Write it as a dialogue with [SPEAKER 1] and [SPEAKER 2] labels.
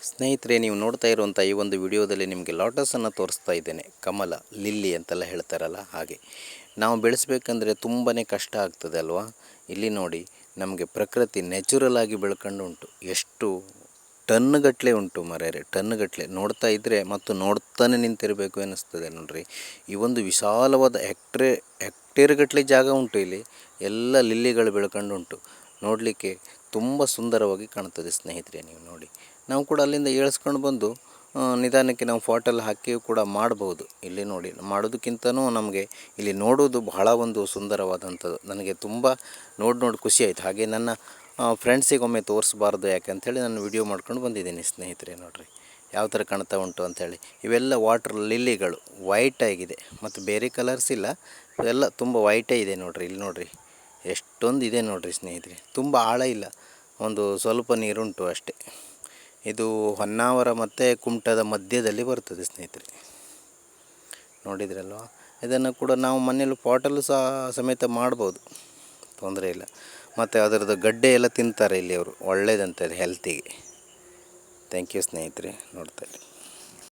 [SPEAKER 1] ಸ್ನೇಹಿತರೆ, ನೀವು ನೋಡ್ತಾ ಇರುವಂಥ ಈ ಒಂದು ವಿಡಿಯೋದಲ್ಲಿ ನಿಮಗೆ ಲೋಟಸನ್ನು ತೋರಿಸ್ತಾ ಇದ್ದೇನೆ. ಕಮಲ, ಲಿಲ್ಲಿ ಅಂತೆಲ್ಲ ಹೇಳ್ತಾರಲ್ಲ ಹಾಗೆ. ನಾವು ಬೆಳೆಸಬೇಕಂದ್ರೆ ತುಂಬಾ ಕಷ್ಟ ಆಗ್ತದೆ ಅಲ್ವಾ. ಇಲ್ಲಿ ನೋಡಿ, ನಮಗೆ ಪ್ರಕೃತಿ ನ್ಯಾಚುರಲ್ ಆಗಿ ಬೆಳ್ಕೊಂಡು ಉಂಟು. ಎಷ್ಟು ಟನ್ಗಟ್ಟಲೆ ಉಂಟು ಮರ್ಯಾರೆ, ಟನ್ಗಟ್ಟಲೆ. ನೋಡ್ತಾ ಇದ್ದರೆ ಮತ್ತು ನೋಡ್ತಾನೆ ನಿಂತಿರಬೇಕು ಅನ್ನಿಸ್ತದೆ ನೋಡ್ರಿ. ಈ ಒಂದು ವಿಶಾಲವಾದ ಹೆಕ್ಟೇರ್ಗಟ್ಟಲೆ ಜಾಗ ಉಂಟು ಇಲ್ಲಿ. ಎಲ್ಲ ಲಿಲ್ಲಿಗಳು ಬೆಳ್ಕೊಂಡು ಉಂಟು. ನೋಡಲಿಕ್ಕೆ ತುಂಬ ಸುಂದರವಾಗಿ ಕಾಣ್ತದೆ ಸ್ನೇಹಿತರೆ. ನೀವು ನೋಡಿ, ನಾವು ಕೂಡ ಅಲ್ಲಿಂದ ಏಳ್ಸ್ಕೊಂಡು ಬಂದು ನಿಧಾನಕ್ಕೆ ನಾವು ಫೋಟೆಲ್ಲ ಹಾಕಿ ಕೂಡ ಮಾಡ್ಬೋದು. ಇಲ್ಲಿ ನೋಡಿ, ಮಾಡೋದಕ್ಕಿಂತನೂ ನಮಗೆ ಇಲ್ಲಿ ನೋಡೋದು ಬಹಳ ಒಂದು ಸುಂದರವಾದಂಥದ್ದು. ನನಗೆ ತುಂಬ ನೋಡಿ ಖುಷಿ ಆಯಿತು. ಹಾಗೆ ನನ್ನ ಫ್ರೆಂಡ್ಸಿಗೆ ಒಮ್ಮೆ ತೋರಿಸ್ಬಾರ್ದು ಯಾಕೆಂಥೇಳಿ ನಾನು ವಿಡಿಯೋ ಮಾಡ್ಕೊಂಡು ಬಂದಿದ್ದೀನಿ ಸ್ನೇಹಿತರೆ. ನೋಡಿರಿ ಯಾವ ಥರ ಕಾಣ್ತಾ ಉಂಟು ಅಂಥೇಳಿ. ಇವೆಲ್ಲ ವಾಟರ್ ಲಿಲ್ಲಿಗಳು, ವೈಟ್ ಆಗಿದೆ ಮತ್ತು ಬೇರೆ ಕಲರ್ಸ್ ಇಲ್ಲ, ಎಲ್ಲ ತುಂಬ ವೈಟೇ ಇದೆ ನೋಡಿರಿ. ಇಲ್ಲಿ ನೋಡಿರಿ ಎಷ್ಟೊಂದು ಇದೆ ನೋಡಿರಿ ಸ್ನೇಹಿತರೆ. ತುಂಬ ಆಳ ಇಲ್ಲ, ಒಂದು ಸ್ವಲ್ಪ ನೀರುಂಟು ಅಷ್ಟೇ. ಇದು ಹೊನ್ನಾವರ ಮತ್ತು ಕುಮಟದ ಮಧ್ಯದಲ್ಲಿ ಬರ್ತದೆ ಸ್ನೇಹಿತರೆ. ನೋಡಿದ್ರಲ್ವ. ಇದನ್ನು ಕೂಡ ನಾವು ಮನೆಯಲ್ಲೂ ಪಾಟಲ್ಲೂ ಸಮೇತ ಮಾಡ್ಬೋದು, ತೊಂದರೆ ಇಲ್ಲ. ಮತ್ತು ಅದರದ್ದು ಗಡ್ಡೆ ಎಲ್ಲ ತಿಂತಾರೆ ಇಲ್ಲಿ ಅವರು, ಒಳ್ಳೆಯದಂತಾರೆ ಹೆಲ್ತಿಗೆ. ಥ್ಯಾಂಕ್ ಯು ಸ್ನೇಹಿತರೆ. ನೋಡ್ತಾರೆ.